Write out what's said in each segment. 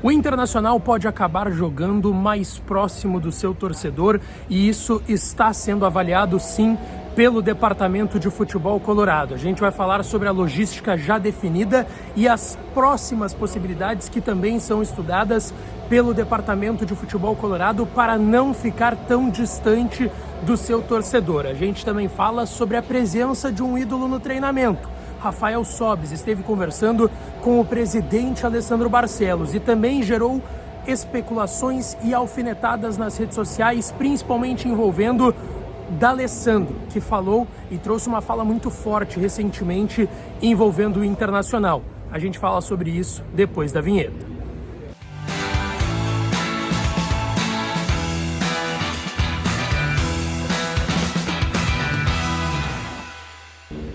O Internacional pode acabar jogando mais próximo do seu torcedor e isso está sendo avaliado sim pelo Departamento de Futebol Colorado. A gente vai falar sobre a logística já definida e as próximas possibilidades que também são estudadas pelo Departamento de Futebol Colorado para não ficar tão distante do seu torcedor. A gente também fala sobre a presença de um ídolo no treinamento. Rafael Sobis esteve conversando com o presidente Alessandro Barcelos e também gerou especulações e alfinetadas nas redes sociais, principalmente envolvendo D'Alessandro, que falou e trouxe uma fala muito forte recentemente envolvendo o Internacional. A gente fala sobre isso depois da vinheta.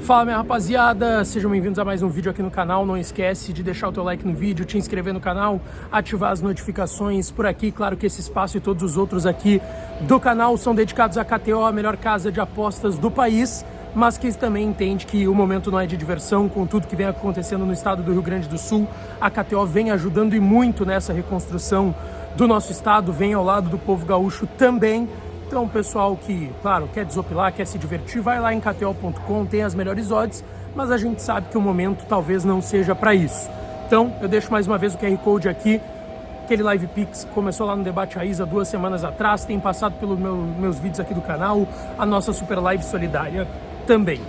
Fala, minha rapaziada, sejam bem-vindos a mais um vídeo aqui no canal. Não esquece de deixar o teu like no vídeo, te inscrever no canal, ativar as notificações por aqui. Claro que esse espaço e todos os outros aqui do canal são dedicados à KTO, a melhor casa de apostas do país, mas que também entende que o momento não é de diversão. Com tudo que vem acontecendo no estado do Rio Grande do Sul, a KTO vem ajudando e muito nessa reconstrução do nosso estado, vem ao lado do povo gaúcho também. Então, o pessoal que, claro, quer desopilar, quer se divertir, vai lá em KTO.com, tem as melhores odds, mas a gente sabe que o momento talvez não seja para isso. Então, eu deixo mais uma vez o QR Code aqui, aquele Live Pix que começou lá no Debate Raiz há 2 semanas atrás, tem passado pelos meus vídeos aqui do canal, a nossa Super Live Solidária também.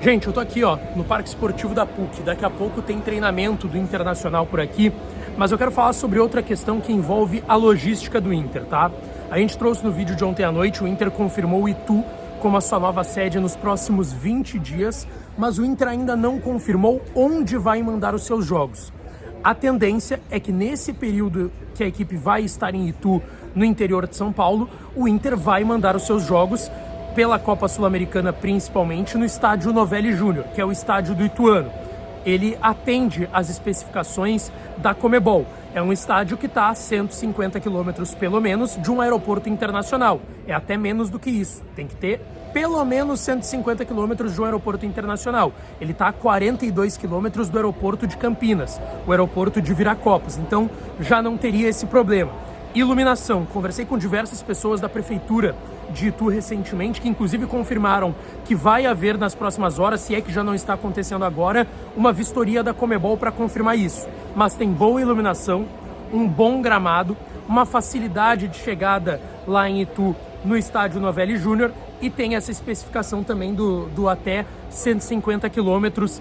Gente, eu tô aqui, ó, no Parque Esportivo da PUC, daqui a pouco tem treinamento do Internacional por aqui, mas eu quero falar sobre outra questão que envolve a logística do Inter, tá? A gente trouxe no vídeo de ontem à noite, o Inter confirmou o Itu como a sua nova sede nos próximos 20 dias, mas o Inter ainda não confirmou onde vai mandar os seus jogos. A tendência é que nesse período que a equipe vai estar em Itu, no interior de São Paulo, o Inter vai mandar os seus jogos pela Copa Sul-Americana, principalmente no estádio Novelli Júnior, que é o estádio do Ituano. Ele atende às especificações da Conmebol. É um estádio que está a 150 quilômetros, pelo menos, de um aeroporto internacional. É até menos do que isso. Tem que ter pelo menos 150 quilômetros de um aeroporto internacional. Ele está a 42 quilômetros do aeroporto de Campinas, o aeroporto de Viracopos. Então, já não teria esse problema. Iluminação. Conversei com diversas pessoas da prefeitura de Itu recentemente, que inclusive confirmaram que vai haver nas próximas horas, se é que já não está acontecendo agora, uma vistoria da Conmebol para confirmar isso. Mas tem boa iluminação, um bom gramado, uma facilidade de chegada lá em Itu no estádio Novelli Júnior e tem essa especificação também do até 150 quilômetros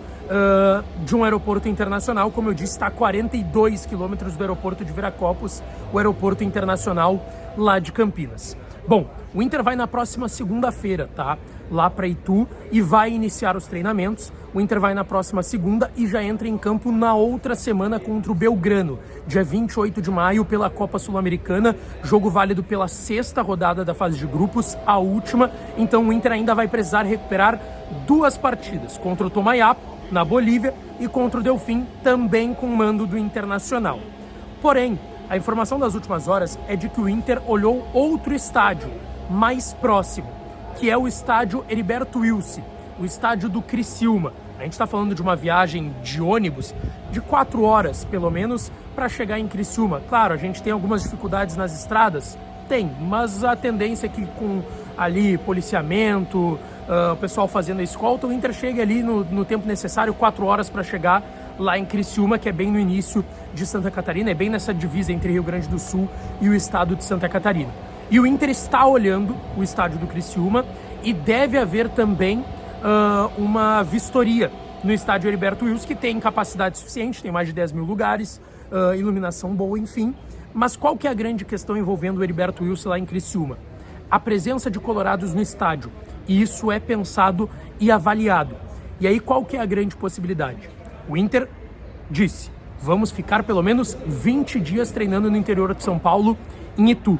de um aeroporto internacional. Como eu disse, está a 42 quilômetros do aeroporto de Viracopos, o aeroporto internacional lá de Campinas. Bom, o Inter vai na próxima segunda-feira, tá? Lá para Itu e vai iniciar os treinamentos. O Inter vai na próxima segunda e já entra em campo na outra semana contra o Belgrano, dia 28 de maio, pela Copa Sul-Americana, jogo válido pela 6ª rodada da fase de grupos, a última. Então o Inter ainda vai precisar recuperar 2 partidas, contra o Tomayapo, na Bolívia, e contra o Delfim, também com mando do Internacional. Porém, a informação das últimas horas é de que o Inter olhou outro estádio mais próximo, que é o estádio Heriberto Wilson, o estádio do Criciúma. A gente está falando de uma viagem de ônibus de 4 horas, pelo menos, para chegar em Criciúma. Claro, a gente tem algumas dificuldades nas estradas, mas a tendência é que com ali policiamento, o pessoal fazendo a escolta, o Inter chega ali no tempo necessário, 4 horas para chegar lá em Criciúma, que é bem no início de Santa Catarina, é bem nessa divisa entre Rio Grande do Sul e o estado de Santa Catarina. E o Inter está olhando o estádio do Criciúma e deve haver também uma vistoria no estádio Heriberto Wilson, que tem capacidade suficiente, tem mais de 10 mil lugares, iluminação boa, enfim. Mas qual que é a grande questão envolvendo o Heriberto Wilson lá em Criciúma? A presença de colorados no estádio. E isso é pensado e avaliado. E aí qual que é a grande possibilidade? O Inter disse, vamos ficar pelo menos 20 dias treinando no interior de São Paulo, em Itu.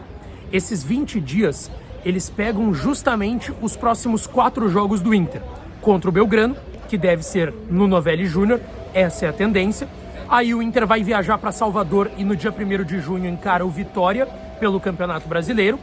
Esses 20 dias, eles pegam justamente os próximos 4 jogos do Inter. Contra o Belgrano, que deve ser no Novelli Júnior, essa é a tendência. Aí o Inter vai viajar para Salvador e no dia 1º de junho encara o Vitória pelo Campeonato Brasileiro.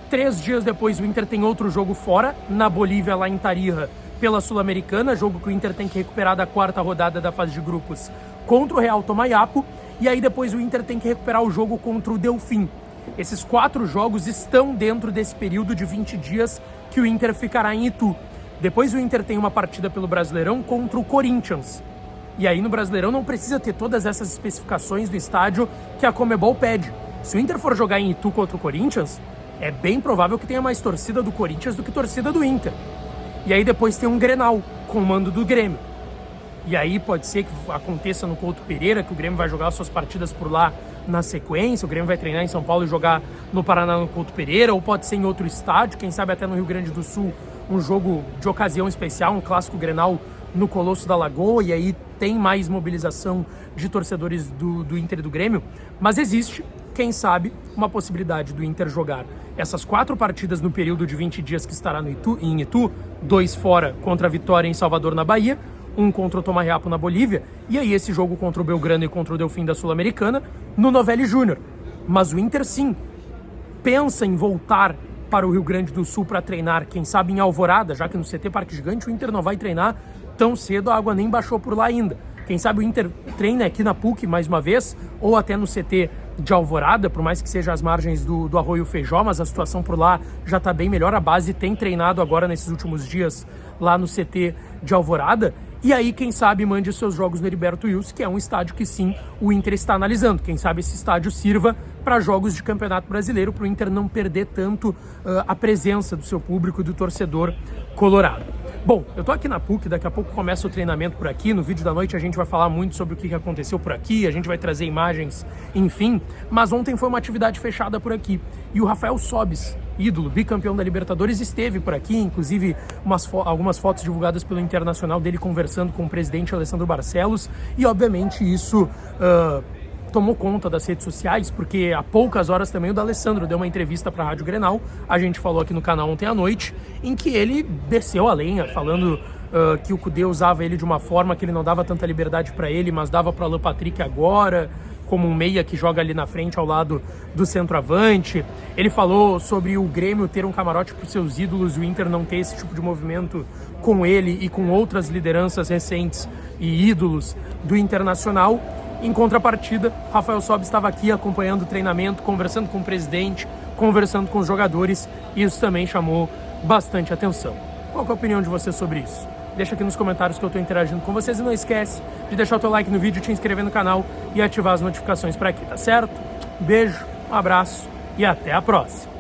3 dias depois o Inter tem outro jogo fora, na Bolívia, lá em Tarija, pela Sul-Americana, jogo que o Inter tem que recuperar da 4ª rodada da fase de grupos contra o Real Tomayapo, e aí depois o Inter tem que recuperar o jogo contra o Delfim. Esses 4 jogos estão dentro desse período de 20 dias que o Inter ficará em Itu. Depois o Inter tem uma partida pelo Brasileirão contra o Corinthians. E aí no Brasileirão não precisa ter todas essas especificações do estádio que a Conmebol pede. Se o Inter for jogar em Itu contra o Corinthians, é bem provável que tenha mais torcida do Corinthians do que torcida do Inter. E aí depois tem um Grenal, com o mando do Grêmio. E aí pode ser que aconteça no Couto Pereira, que o Grêmio vai jogar suas partidas por lá na sequência, o Grêmio vai treinar em São Paulo e jogar no Paraná no Couto Pereira, ou pode ser em outro estádio, quem sabe até no Rio Grande do Sul, um jogo de ocasião especial, um clássico Grenal no Colosso da Lagoa, e aí tem mais mobilização de torcedores do Inter e do Grêmio, mas existe, quem sabe, uma possibilidade do Inter jogar essas 4 partidas no período de 20 dias que estará em Itu, 2 fora contra a Vitória em Salvador, na Bahia, 1 contra o Tomayapo na Bolívia, e aí esse jogo contra o Belgrano e contra o Delfim da Sul-Americana no Novelli Júnior. Mas o Inter sim pensa em voltar para o Rio Grande do Sul para treinar, quem sabe em Alvorada, já que no CT Parque Gigante o Inter não vai treinar tão cedo, a água nem baixou por lá ainda. Quem sabe o Inter treina aqui na PUC mais uma vez, ou até no CT de Alvorada, por mais que seja às margens do Arroio Feijó, mas a situação por lá já está bem melhor. A base tem treinado agora nesses últimos dias lá no CT de Alvorada. E aí, quem sabe, mande seus jogos no Heriberto Wilson, que é um estádio que sim, o Inter está analisando. Quem sabe esse estádio sirva para jogos de Campeonato Brasileiro, para o Inter não perder tanto a presença do seu público e do torcedor colorado. Bom, eu tô aqui na PUC, daqui a pouco começa o treinamento por aqui. No vídeo da noite a gente vai falar muito sobre o que aconteceu por aqui, a gente vai trazer imagens, enfim. Mas ontem foi uma atividade fechada por aqui. E o Rafael Sobis, ídolo, bicampeão da Libertadores, esteve por aqui, inclusive algumas fotos divulgadas pelo Internacional dele conversando com o presidente Alessandro Barcelos. E obviamente isso tomou conta das redes sociais, porque há poucas horas também o D'Alessandro deu uma entrevista para a Rádio Grenal, a gente falou aqui no canal ontem à noite, em que ele desceu a lenha, falando que o Kudê usava ele de uma forma que ele não dava tanta liberdade para ele, mas dava para o Alan Patrick agora, como um meia que joga ali na frente ao lado do centroavante. Ele falou sobre o Grêmio ter um camarote para os seus ídolos e o Inter não ter esse tipo de movimento com ele e com outras lideranças recentes e ídolos do Internacional. Em contrapartida, Rafael Sobis estava aqui acompanhando o treinamento, conversando com o presidente, conversando com os jogadores, e isso também chamou bastante atenção. Qual que é a opinião de vocês sobre isso? Deixa aqui nos comentários que eu estou interagindo com vocês, e não esquece de deixar o teu like no vídeo, te inscrever no canal e ativar as notificações para aqui, tá certo? Beijo, um abraço e até a próxima!